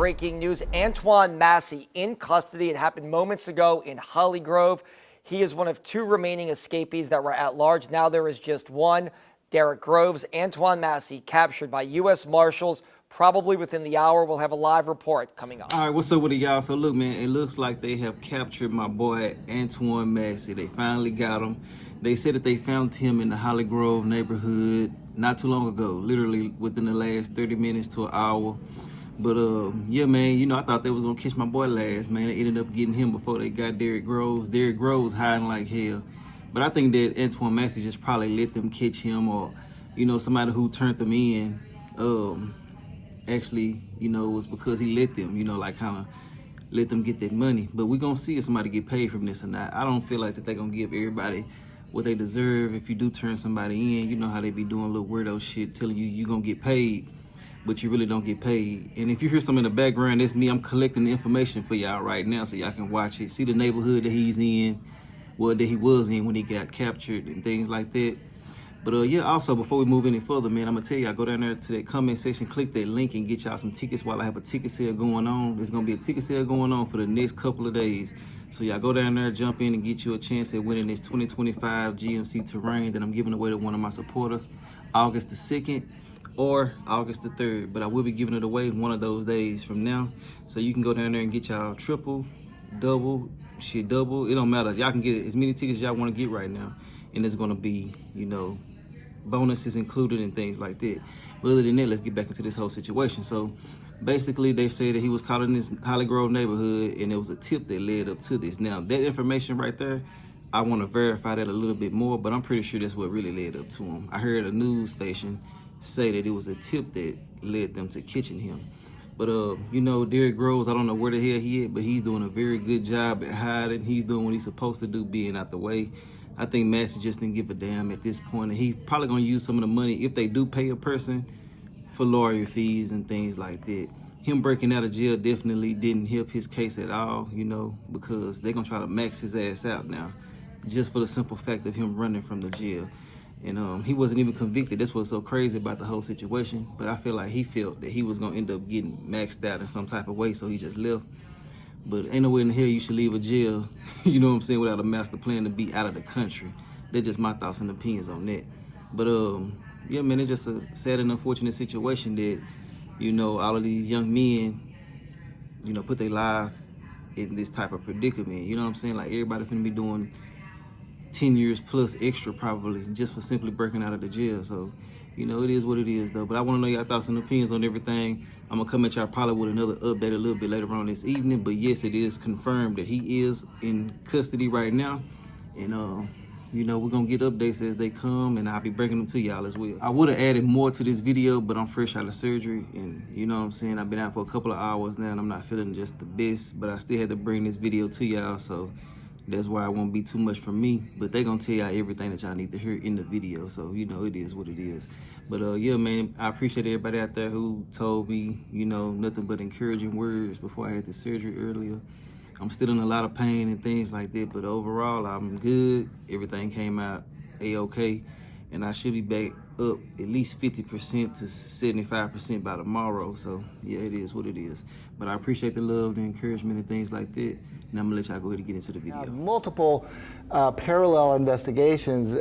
breaking news. Antoine Massey in custody. It happened moments ago in Holly Grove. He is one of 2 remaining escapees that were at large. Now there is just one. Derek Groves. Antoine Massey captured by U.S. Marshals probably within the hour. We'll have a live report coming up. All right, what's up with it, y'all? So look, man, it looks like they have captured my boy Antoine Massey. They finally got him. They said that they found him in the Holly Grove neighborhood not too long ago, literally within the last 30 minutes to an hour. But yeah, man, you know, I thought they was gonna catch my boy last, man. They ended up getting him before they got Derek Groves. Derek Groves hiding like hell. But I think that Antoine Massey just probably let them catch him, or, you know, somebody who turned them in. Actually, you know, it was because he let them, you know, like kind of let them get that money. But we're gonna see if somebody get paid from this or not. I don't feel like that they're gonna give everybody what they deserve. If you do turn somebody in, you know how they be doing little weirdo shit, telling you you're gonna get paid, but you really don't get paid. And if you hear something in the background, that's me. I'm collecting the information for y'all right now so y'all can watch it. See the neighborhood that he's in, well, that he was in when he got captured and things like that. But yeah, also before we move any further, man, I'm gonna tell y'all, go down there to that comment section, click that link and get y'all some tickets while I have a ticket sale going on. There's gonna be a ticket sale going on for the next couple of days. So y'all go down there, jump in and get you a chance at winning this 2025 GMC Terrain that I'm giving away to one of my supporters, August the 2nd or August the 3rd. But I will be giving it away one of those days from now. So you can go down there and get y'all triple, double, double. It don't matter. Y'all can get as many tickets as y'all wanna get right now. And it's gonna be, you know, bonuses included and things like that. But other than that, let's get back into this whole situation. So basically they say that he was caught in this Holly Grove neighborhood and there was a tip that led up to this. Now that information right there, I want to verify that a little bit more, but I'm pretty sure that's what really led up to him. I heard a news station say that it was a tip that led them to catching him. But you know, Derek Groves, I don't know where the hell he is, but he's doing a very good job at hiding. He's doing what he's supposed to do, being out the way. I think Massey just didn't give a damn at this point, and he's probably gonna use some of the money, if they do pay a person, for lawyer fees and things like that. Him breaking out of jail definitely didn't help his case at all, you know, because they're gonna try to max his ass out now, just for the simple fact of him running from the jail. And he wasn't even convicted. That's what's so crazy about the whole situation. But I feel like he felt that he was gonna end up getting maxed out in some type of way, so he just left. But ain't no way in the hell you should leave a jail, you know what I'm saying, without a master plan to be out of the country. That's just my thoughts and opinions on that. But yeah, man, it's just a sad and unfortunate situation that, you know, all of these young men, you know, put their life in this type of predicament. You know what I'm saying? Like, everybody finna be doing 10 years plus extra probably just for simply breaking out of the jail. So, you know, it is what it is, though. But I want to know y'all thoughts and opinions on everything. I'm going to come at y'all probably with another update a little bit later on this evening. But yes, it is confirmed that he is in custody right now. And, you know, we're going to get updates as they come, and I'll be bringing them to y'all as well. I would have added more to this video, but I'm fresh out of surgery. And, you know what I'm saying, I've been out for a couple of hours now, and I'm not feeling just the best. But I still had to bring this video to y'all, so that's why it won't be too much from me. But they're going to tell y'all everything that y'all need to hear in the video. So, you know, it is what it is. But, yeah, man, I appreciate everybody out there who told me, you know, nothing but encouraging words before I had the surgery earlier. I'm still in a lot of pain and things like that. But overall, I'm good. Everything came out A-okay. And I should be back up at least 50% to 75% by tomorrow. So, yeah, it is what it is. But I appreciate the love, the encouragement, and things like that. And I'm going to let y'all go ahead and get into the video. Multiple parallel investigations,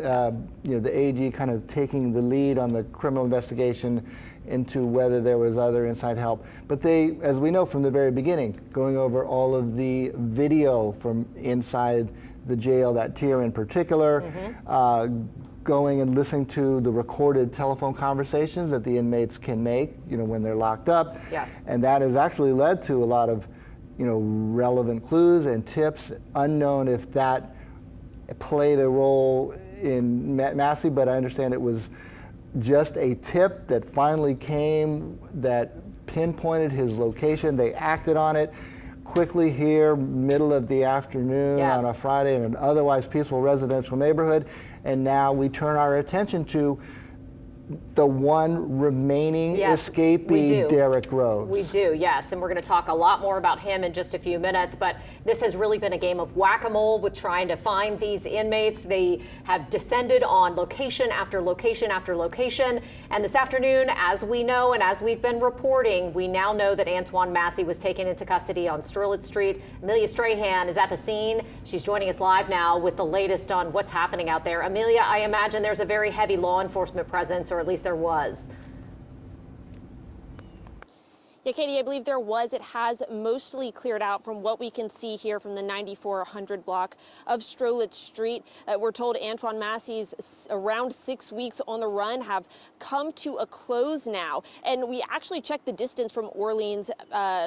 you know, the AG kind of taking the lead on the criminal investigation into whether there was other inside help. But they, as we know from the very beginning, going over all of the video from inside the jail, that tier in particular, going and listening to the recorded telephone conversations that the inmates can make, you know, when they're locked up. Yes. And that has actually led to a lot of, you know, relevant clues and tips. Unknown if that played a role in Massey, but I understand it was just a tip that finally came that pinpointed his location. They acted on it quickly here, middle of the afternoon on a Friday in an otherwise peaceful residential neighborhood. And now we turn our attention to the one remaining Yes, we escapee, do. Derek Groves. We do, yes, and we're going to talk a lot more about him in just a few minutes, but this has really been a game of whack-a-mole with trying to find these inmates. They have descended on location after location after location, and this afternoon, as we know and as we've been reporting, we now know that Antoine Massey was taken into custody on Strelitz Street. Amelia Strahan is at the scene. She's joining us live now with the latest on what's happening out there. Amelia, I imagine there's a very heavy law enforcement presence, or at least there was. Yeah, Katie, I believe there was. It has mostly cleared out from what we can see here from the 9400 block of Strelitz Street. We're told Antoine Massey's around 6 weeks on the run have come to a close now. And we actually checked the distance from Orleans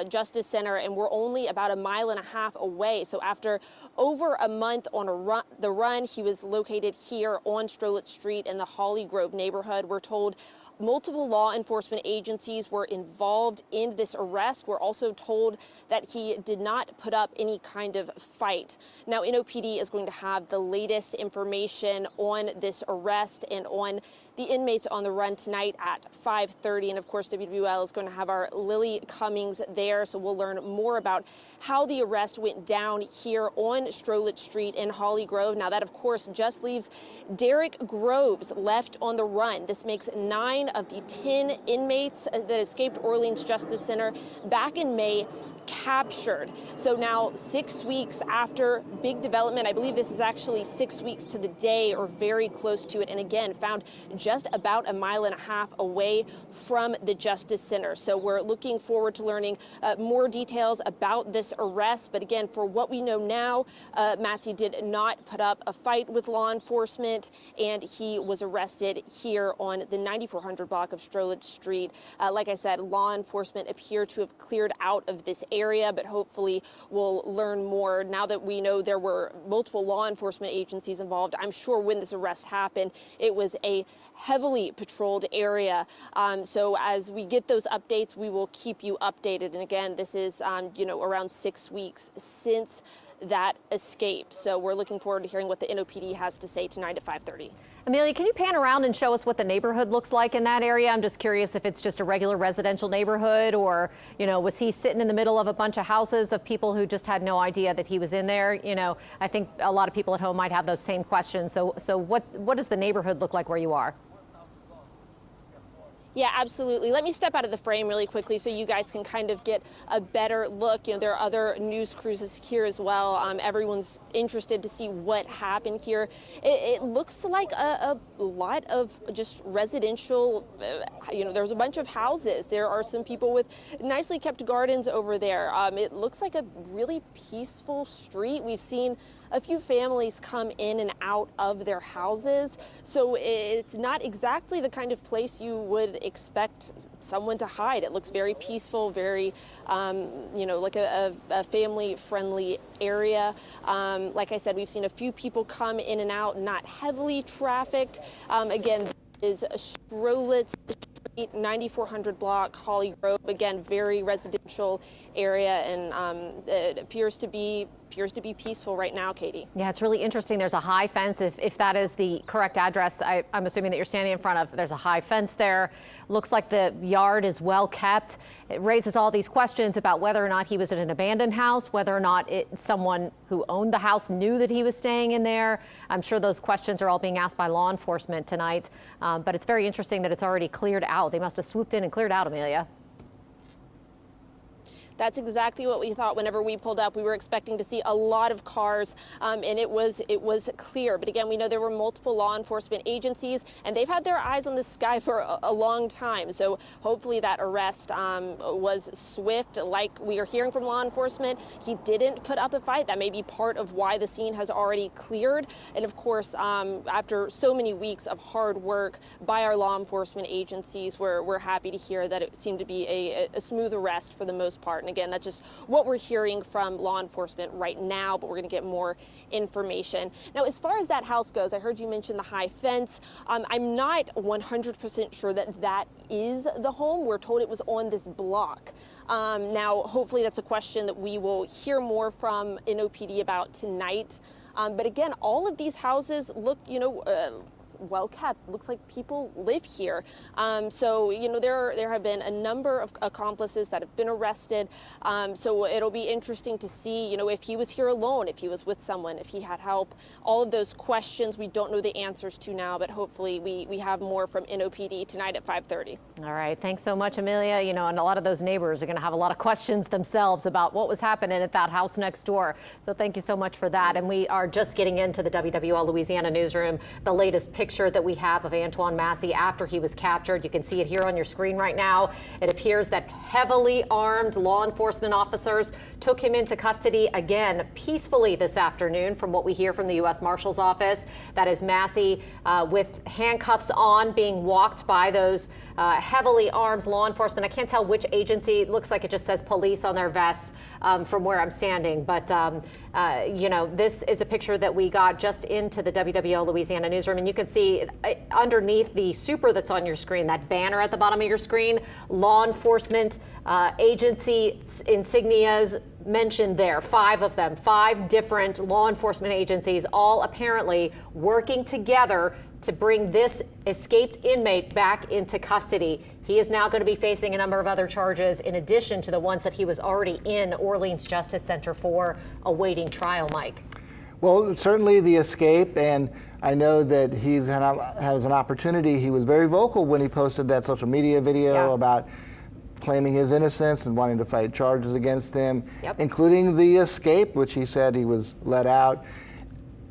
Justice Center, and we're only about 1.5 miles away. So after over a month on the run, he was located here on Strelitz Street in the Holly Grove neighborhood. We're told multiple law enforcement agencies were involved in this arrest. We're also told that he did not put up any kind of fight. Now, NOPD is going to have the latest information on this arrest and on the inmates on the run tonight at 5:30. And of course, WWL is going to have our Lily Cummings there. So we'll learn more about how the arrest went down here on Strelitz Street in Holly Grove. Now, that, of course, just leaves Derek Groves left on the run. This makes 9 of the 10 inmates that escaped Orleans Justice Center back in May captured. So now 6 weeks after big development, I believe this is actually 6 weeks to the day or very close to it. And again, found just about 1.5 miles away from the Justice Center. So we're looking forward to learning more details about this arrest. But again, for what we know now, Massey did not put up a fight with law enforcement, and he was arrested here on the 9400 block of Strelitz Street. Like I said, law enforcement appear to have cleared out of this area, but hopefully we'll learn more now that we know there were multiple law enforcement agencies involved. I'm sure when this arrest happened, it was a heavily patrolled area. So as we get those updates, we will keep you updated. And again, this is, around 6 weeks since that escape. So we're looking forward to hearing what the NOPD has to say tonight at 5:30. Amelia, can you pan around and show us what the neighborhood looks like in that area? I'm just curious if it's just a regular residential neighborhood, or, was he sitting in the middle of a bunch of houses of people who just had no idea that he was in there? I think a lot of people at home might have those same questions. So what does the neighborhood look like where you are? Yeah, absolutely. Let me step out of the frame really quickly so you guys can kind of get a better look. There are other news crews here as well. Everyone's interested to see what happened here. It looks like a lot of just residential, there's a bunch of houses. There are some people with nicely kept gardens over there. It looks like a really peaceful street. We've seen a few families come in and out of their houses. So it's not exactly the kind of place you would expect someone to hide. It looks very peaceful, very, like a family-friendly area. Like I said, we've seen a few people come in and out, not heavily trafficked. Again, this is Strelitz Street, 9400 block, Holly Grove. Again, very residential area, and it appears to be peaceful right now, Katie. Yeah, it's really interesting. There's a high fence. If that is the correct address, I'm assuming that you're standing in front of. There's a high fence there. Looks like the yard is well kept. It raises all these questions about whether or not he was in an abandoned house, whether or not someone who owned the house knew that he was staying in there. I'm sure those questions are all being asked by law enforcement tonight. But it's very interesting that it's already cleared out. They must have swooped in and cleared out, Amelia. That's exactly what we thought whenever we pulled up. We were expecting to see a lot of cars, and it was clear. But again, we know there were multiple law enforcement agencies, and they've had their eyes on the sky for a long time. So hopefully that arrest was swift. Like we are hearing from law enforcement, he didn't put up a fight. That may be part of why the scene has already cleared. And of course, after so many weeks of hard work by our law enforcement agencies, we're happy to hear that it seemed to be a smooth arrest for the most part. And again, that's just what we're hearing from law enforcement right now, but we're going to get more information. Now, as far as that house goes, I heard you mention the high fence. I'm not 100% sure that is the home. We're told it was on this block. Now, hopefully that's a question that we will hear more from NOPD about tonight. But again, all of these houses look, well kept. Looks like people live here. So, you know, there have been a number of accomplices that have been arrested. So it'll be interesting to see, you know, if he was here alone, if he was with someone, if he had help. All of those questions we don't know the answers to now, but hopefully we have more from NOPD tonight at 5:30. All right. Thanks so much, Amelia. You know, and a lot of those neighbors are going to have a lot of questions themselves about what was happening at that house next door. So thank you so much for that. And we are just getting into the WWL Louisiana newsroom. The latest picture that we have of Antoine Massey after he was captured. You can see it here on your screen right now. It appears that heavily armed law enforcement officers took him into custody again peacefully this afternoon, from what we hear from the U.S. Marshal's office. That is Massey with handcuffs on, being walked by those heavily armed law enforcement. I can't tell which agency. It looks like it just says police on their vests from where I'm standing. But, you know, this is a picture that we got just into the WWL Louisiana newsroom. And you can see underneath the super that's on your screen, that banner at the bottom of your screen, law enforcement agency insignias mentioned there, 5 of them, 5 different law enforcement agencies, all apparently working together to bring this escaped inmate back into custody. He is now going to be facing a number of other charges in addition to the ones that he was already in Orleans Justice Center for, awaiting trial, Mike. Well, certainly the escape, and I know that has an opportunity. He was very vocal when he posted that social media video about claiming his innocence and wanting to fight charges against him, including the escape, which he said he was let out.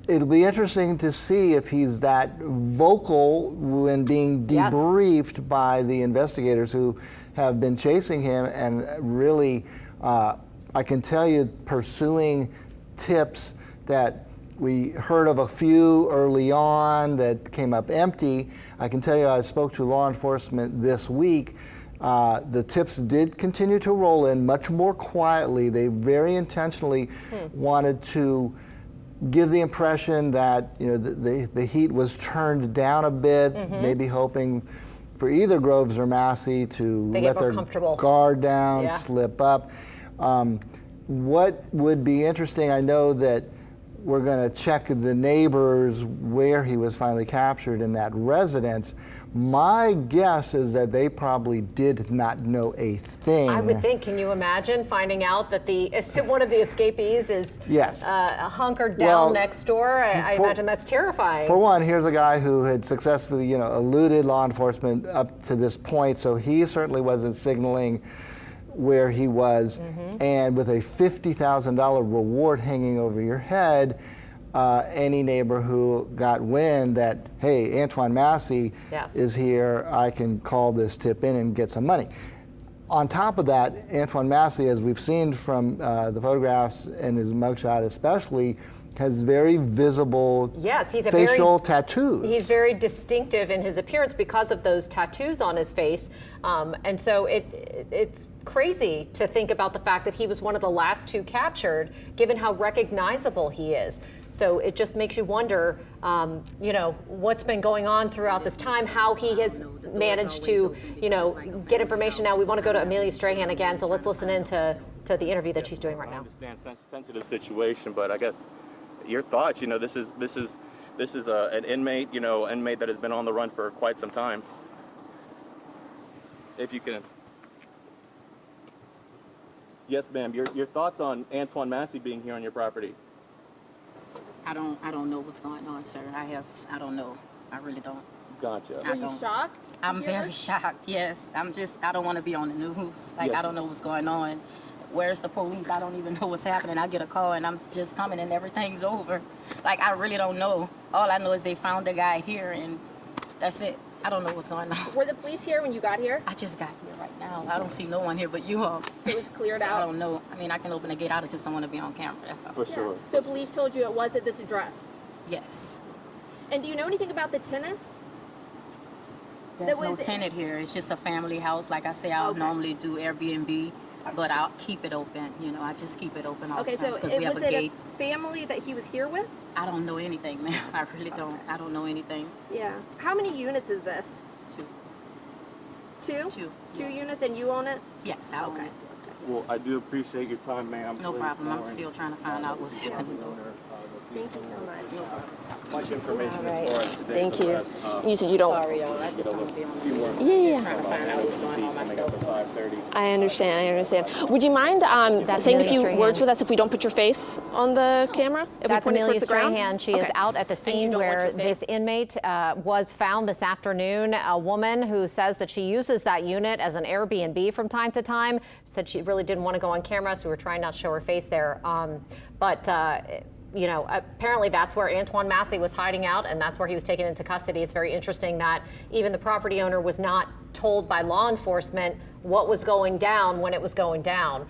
It'll be interesting to see if he's that vocal when being debriefed by the investigators who have been chasing him, and really, I can tell you, pursuing tips that we heard of a few early on that came up empty. I can tell you, I spoke to law enforcement this week. The tips did continue to roll in much more quietly. They very intentionally wanted to give the impression that, you know, the heat was turned down a bit, maybe hoping for either Groves or Massey to let their guard down, slip up. What would be interesting, I know that we're going to check the neighbors where he was finally captured in that residence. My guess is that they probably did not know a thing. I would think. Can you imagine finding out that one of the escapees is hunkered down next door? I imagine that's terrifying. For one, here's a guy who had successfully, you know, eluded law enforcement up to this point, so he certainly wasn't signaling where he was, and with a $50,000 reward hanging over your head, any neighbor who got wind that, hey, Antoine Massey is here, I can call this tip in and get some money. On top of that, Antoine Massey, as we've seen from the photographs and his mugshot especially, has very visible facial tattoos. He's very distinctive in his appearance because of those tattoos on his face. And so it's crazy to think about the fact that he was one of the last 2 captured, given how recognizable he is. So it just makes you wonder, you know, what's been going on throughout this time, how he has managed to, you know, get information. Now we want to go to Amelia Strahan again, so let's listen in to the interview that she's doing right now. I understand sensitive situation, but I guess your thoughts, you know, this is an inmate, you know, inmate that has been on the run for quite some time. If you can. Yes, ma'am. Your thoughts on Antoine Massey being here on your property? I don't know what's going on, sir. I don't know. I really don't. Gotcha. Are you shocked? I'm very shocked, yes. I don't want to be on the news. Like, I don't know what's going on. Where's the police? I don't even know what's happening. I get a call and I'm just coming and everything's over. Like, I really don't know. All I know is they found the guy here and that's it. I don't know what's going on. Were the police here when you got here? I just got here right now. I don't see no one here but you all. So it was cleared out? I don't know. I mean, I can open the gate. I just don't want to be on camera. That's all. For sure. So police told you it was at this address? Yes. And do you know anything about the tenant? There's no tenant here. It's just a family house. Like I say, I'll normally do Airbnb, but I'll keep it open. You know, I just keep it open all the time because we have a gate. A family that he was here with? I don't know anything, man. I really don't. I don't know anything. Yeah. How many units is this? 2. 2? 2 yeah. units, and you own it? Yes, I own it. Well, I do appreciate your time, ma'am. No problem. I'm still trying to find out what's happening. Thank you so much. Much information All right. as far as today. Thank you. You said you don't. Sorry, y'all. I just don't want to be on the news. Yeah. Trying to find out what's going on myself. I understand. Would you mind That's saying a Amelia few Strahan. words with us if we don't put your face on the camera? If That's we point it Amelia towards the ground? Strahan. She is Okay. out at the you scene don't want where your face? this inmate was found this afternoon. A woman who says that she uses that unit as an Airbnb from time to time said she really didn't want to go on camera, so we were trying not to show her face there. You know, apparently that's where Antoine Massey was hiding out, and that's where he was taken into custody. It's very interesting that even the property owner was not told by law enforcement what was going down when it was going down.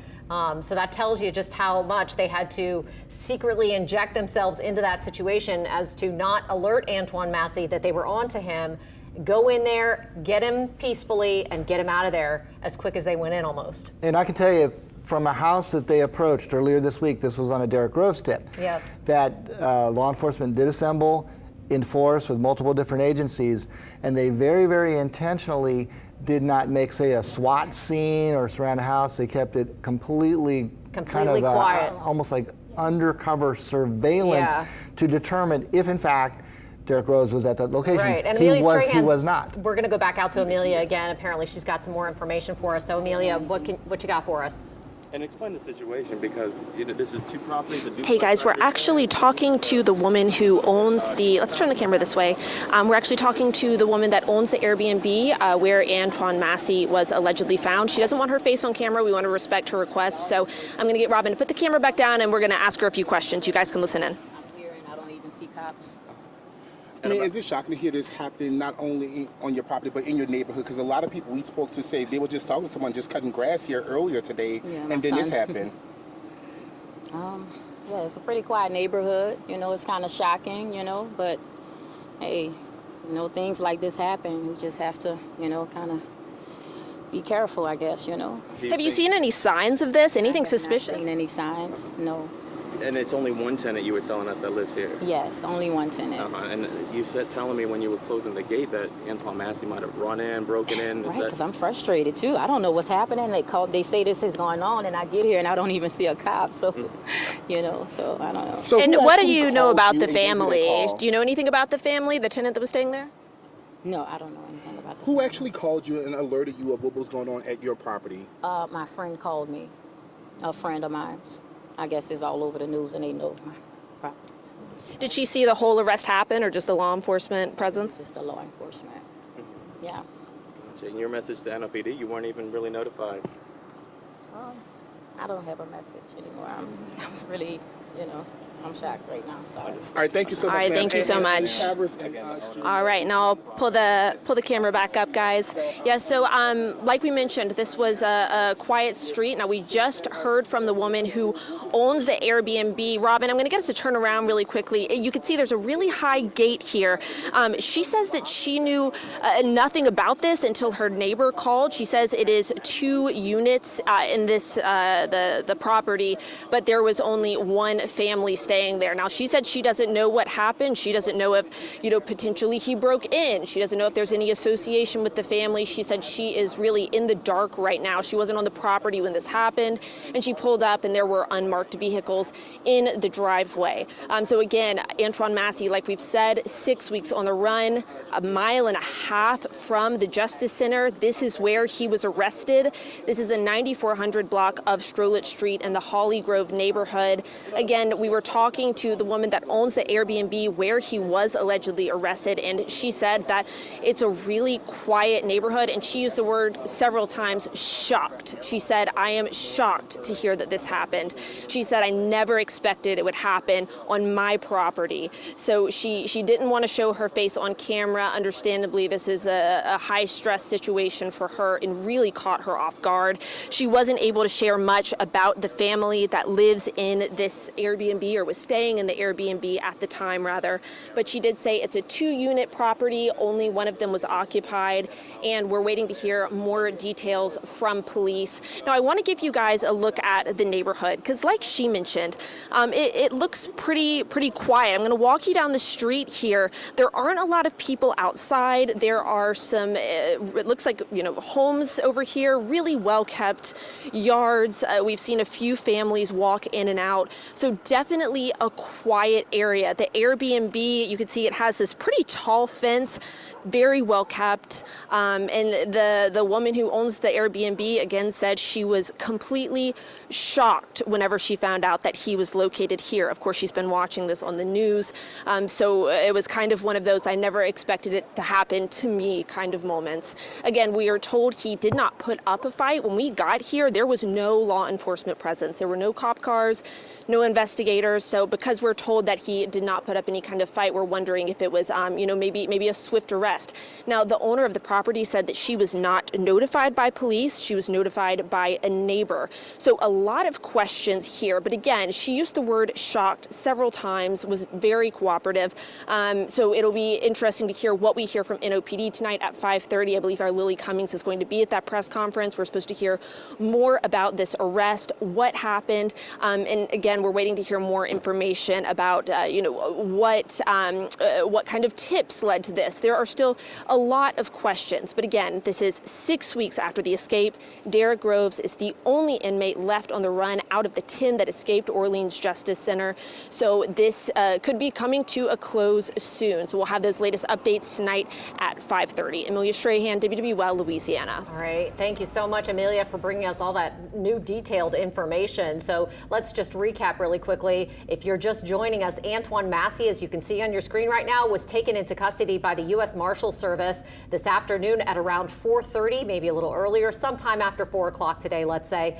So that tells you just how much they had to secretly inject themselves into that situation as to not alert Antoine Massey that they were on to him, go in there, get him peacefully, and get him out of there as quick as they went in almost. And I can tell you, from a house that they approached earlier this week, this was on a Derrick Groves tip, Yes. that law enforcement did assemble in force with multiple different agencies, and they very, very intentionally did not make, say, a SWAT scene or surround a house. They kept it completely quiet. almost like undercover surveillance Yeah. to determine if, in fact, Derrick Groves was at that location. Right, and he Amelia was. Strahan, He was not. We're going to go back out to Amelia again. Apparently, she's got some more information for us. So, Amelia, what you got for us? And explain the situation, because this is two properties. Hey guys, we're actually talking to the woman who owns the, let's turn the camera this way. We're actually talking to the woman that owns the Airbnb where Antoine Massey was allegedly found. She doesn't want her face on camera. We want to respect her request. So I'm going to get Robin to put the camera back down, and we're going to ask her a few questions. You guys can listen in. I'm here and I don't even see cops. I mean, is it shocking to hear this happen not only on your property but in your neighborhood? Because a lot of people we spoke to say they were just talking to someone just cutting grass here earlier today, Yeah, and my then this son. happened. Yeah, it's a pretty quiet neighborhood. You know, it's kind of shocking, you know, but hey, you know, things like this happen. We just have to, you know, kind of be careful, I guess, you know. Have you seen any signs of this? Anything I have not suspicious? seen any signs? No. And it's only one tenant you were telling us that lives here. Yes, only one tenant. And you said, telling me when you were closing the gate that Antoine Massey might have run in, broken in. Right, because I'm frustrated too. I don't know what's happening. They say this is going on, and I get here and I don't even see a cop. So, you know, so I don't know. So And who what do actually you know called about you the and gave you the family? call? Do you know anything about the family, the tenant that was staying there? No, I don't know anything about that. Who actually called you and alerted you of what was going on at your property? My friend called me. A friend of mine. I guess it's all over the news, and they know my property. So Did she see the whole arrest happen, or just the law enforcement presence? it's just the law enforcement. Yeah. In your message to NOPD, you weren't even really notified. I don't have a message anymore. I'm really, you know, I'm shocked right now. I'm sorry. All right, thank you so much. All right, ma'am. thank you so And much. Travers and, All right, now I'll pull the camera back up, guys. Yeah, so like we mentioned, this was a quiet street. Now we just heard from the woman who owns the Airbnb. Robin, I'm going to get us to turn around really quickly. You can see there's a really high gate here. She says that she knew nothing about this until her neighbor called. She says it is 2 units in this the property, but there was only one family staying there. Now she said she doesn't know what happened. She doesn't know if, you know, potentially he broke in. She doesn't know if there's any association with the family. She said she is really in the dark right now. She wasn't on the property when this happened, and she pulled up and there were unmarked vehicles in the driveway. So again, Antoine Massey, like we've said, 6 weeks on the run, 1.5 miles from the Justice Center. This is where he was arrested. This is the 9400 block of Strolit Street in the Holly Grove neighborhood. Again, we were talking to the woman that owns the Airbnb where he was allegedly arrested, and she said that it's a really quiet neighborhood, and she used the word several times, shocked. She said, I am shocked to hear that this happened. She said, I never expected it would happen on my property. So she didn't want to show her face on camera. Understandably, this is a high stress situation for her and really caught her off guard. She wasn't able to share much about the family that lives in this Airbnb, or was staying in the Airbnb at the time rather, but she did say it's a 2-unit property. Only one of them was occupied, and we're waiting to hear more details from police. Now I want to give you guys a look at the neighborhood, because like she mentioned, it looks pretty quiet. I'm going to walk you down the street here. There aren't a lot of people outside. There are some, it looks like, you know, homes over here, really well kept yards. We've seen a few families walk in and out. So definitely really a quiet area. The Airbnb, you can see it has this pretty tall fence, very well kept. And the woman who owns the Airbnb again said she was completely shocked whenever she found out that he was located here. Of course, she's been watching this on the news. So it was kind of one of those I never expected it to happen to me kind of moments. Again, we are told he did not put up a fight. When we got here, there was no law enforcement presence. There were no cop cars, no investigators. So because we're told that he did not put up any kind of fight, we're wondering if it was, maybe a swift arrest. Now, the owner of the property said that she was not notified by police. She was notified by a neighbor. So a lot of questions here. But again, she used the word shocked several times, was very cooperative. So it'll be interesting to hear what we hear from NOPD tonight at 5:30. I believe our Lily Cummings is going to be at that press conference. We're supposed to hear more about this arrest, what happened. And again, we're waiting to hear more information about, what kind of tips led to this. There are still a lot of questions. But again, this is 6 weeks after the escape. Derek Groves is the only inmate left on the run out of the 10 that escaped Orleans Justice Center. So this could be coming to a close soon. So we'll have those latest updates tonight at 5:30. Amelia Strahan, WWL, Louisiana. All right. Thank you so much, Amelia, for bringing us all that new detailed information. So let's just recap really quickly. If you're just joining us, Antoine Massey, as you can see on your screen right now, was taken into custody by the U.S. Marshals Service this afternoon at around 4:30, maybe a little earlier, sometime after 4 o'clock today, let's say,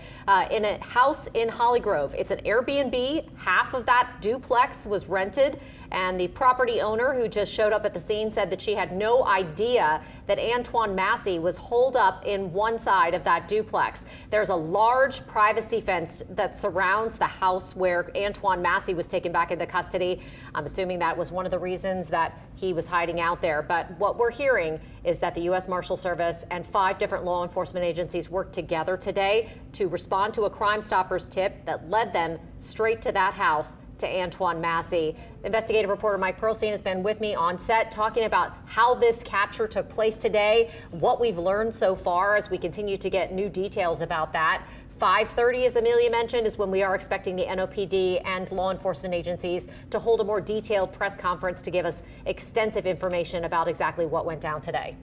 in a house in Holly Grove. It's an Airbnb. Half of that duplex was rented. And the property owner who just showed up at the scene said that she had no idea that Antoine Massey was holed up in one side of that duplex. There's a large privacy fence that surrounds the house where Antoine Massey was taken back into custody. I'm assuming that was one of the reasons that he was hiding out there. But what we're hearing is that the U.S. Marshal Service and 5 different law enforcement agencies worked together today to respond to a Crime Stoppers tip that led them straight to that house, to Antoine Massey. Investigative reporter Mike Perlstein has been with me on set talking about how this capture took place today, what we've learned so far as we continue to get new details about that. 5:30, as Amelia mentioned, is when we are expecting the NOPD and law enforcement agencies to hold a more detailed press conference to give us extensive information about exactly what went down today.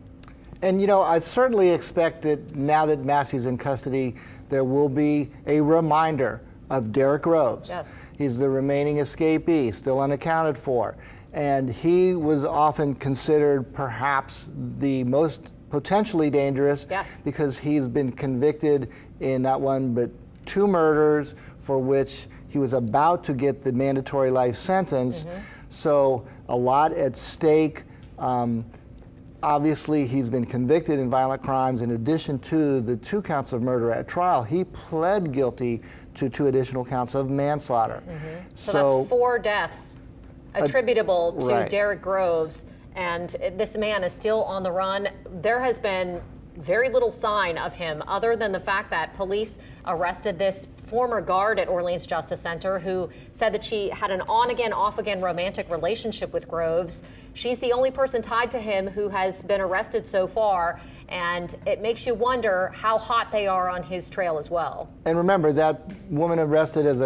And I certainly expect that now that Massey's in custody, there will be a reminder of Derek Groves. Yes. He's the remaining escapee, still unaccounted for. And he was often considered perhaps the most potentially dangerous. Yes. Because he's been convicted in not one but 2 murders for which he was about to get the mandatory life sentence. So a lot at stake. Obviously, he's been convicted in violent crimes. In addition to the 2 counts of murder at trial, he pled guilty to 2 additional counts of manslaughter. So that's 4 deaths attributable to right. Derek Groves, and this man is still on the run. There has been very little sign of him other than the fact that police arrested this former guard at Orleans Justice Center who said that she had an on-again, off-again romantic relationship with Groves. She's the only person tied to him who has been arrested so far, and it makes you wonder how hot they are on his trail as well. And remember, that woman arrested as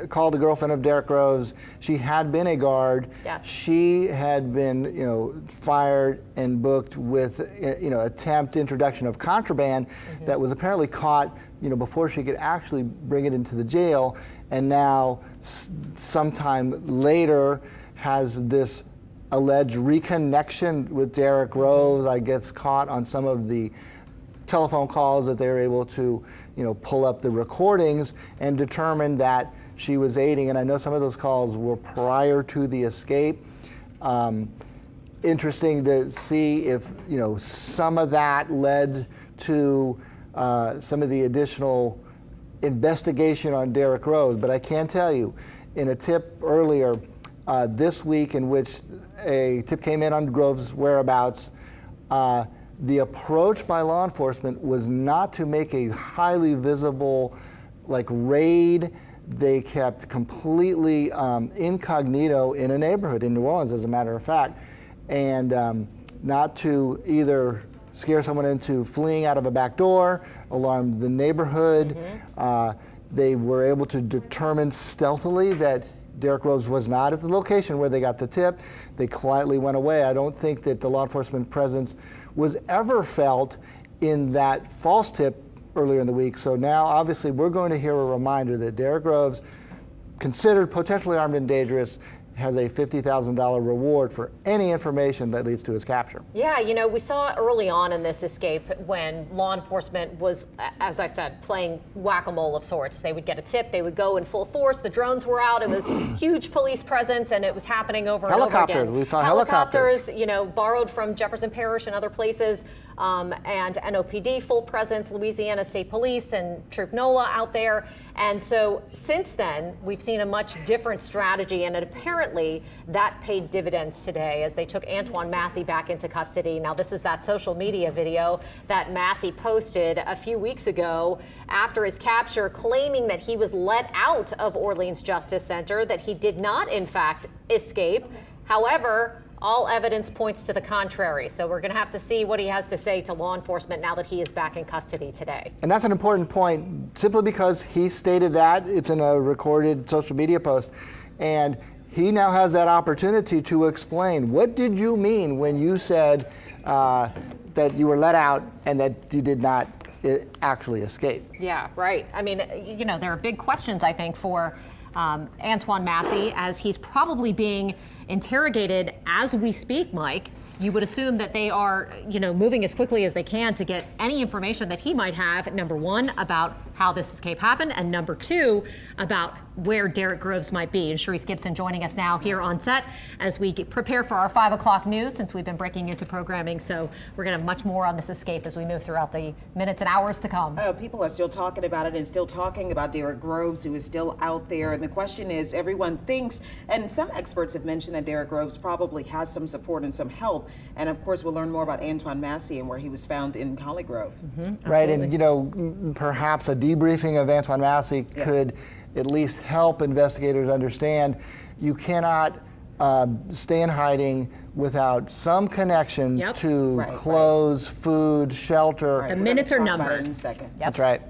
called a girlfriend of Derek Groves, she had been a guard. Yes. She had been, fired and booked with, attempt introduction of contraband that was apparently caught, before she could actually bring it into the jail. And now, sometime later, has this alleged reconnection with Derek Groves. I guess caught on some of the telephone calls that they were able to, pull up the recordings and determine that she was aiding. And I know some of those calls were prior to the escape. Interesting to see if, some of that led to some of the additional investigation on Derek Groves. But I can tell you, in a tip earlier this week in which a tip came in on Groves' whereabouts, the approach by law enforcement was not to make a highly visible raid. They kept completely incognito in a neighborhood in New Orleans, as a matter of fact, and not to either scare someone into fleeing out of a back door, alarm the neighborhood. They were able to determine stealthily that Derek Groves was not at the location where they got the tip. They quietly went away. I don't think that the law enforcement presence was ever felt in that false tip earlier in the week. So now, obviously, we're going to hear a reminder that Derek Groves, considered potentially armed and dangerous, has a $50,000 reward for any information that leads to his capture. Yeah, you know, we saw early on in this escape when law enforcement was, as I said, playing whack-a-mole of sorts. They would get a tip, they would go in full force, the drones were out, it was huge police presence, and it was happening over and over again. Helicopters, we saw helicopters. You know, borrowed from Jefferson Parish and other places, and NOPD, full presence, Louisiana State Police and Troop NOLA out there. And so since then, we've seen a much different strategy, and apparently that paid dividends today as they took Antoine Massey back into custody. Now, this is that social media video that Massey posted a few weeks ago after his capture, claiming that he was let out of Orleans Justice Center, that he did not, in fact, escape. However, all evidence points to the contrary. So we're going to have to see what he has to say to law enforcement now that he is back in custody today. And that's an important point, simply because he stated that. It's in a recorded social media post. And he now has that opportunity to explain, what did you mean when you said that you were let out and that you did not actually escape? Yeah, right. I mean, you know, there are big questions, I think, for Antoine Massey, as he's probably being interrogated as we speak, Mike. You would assume that they are, you know, moving as quickly as they can to get any information that he might have, number one, about how this escape happened, and number two, about where Derek Groves might be. And Sharice Gibson joining us now here on set as we prepare for our 5 o'clock news, since we've been breaking into programming. So we're going to have much more on this escape as we move throughout the minutes and hours to come. People are still talking about it and still talking about Derek Groves, who is still out there. And the question is, everyone thinks, and some experts have mentioned that Derek Groves probably has some support and some help. And of course, we'll learn more about Antoine Massey and where he was found in Holly Grove. Right, and you know, perhaps a debriefing of Antoine Massey could at least help investigators understand you cannot stay in hiding without some connection to clothes, food, shelter. The minutes are Talk about numbered. it in a second. That's right.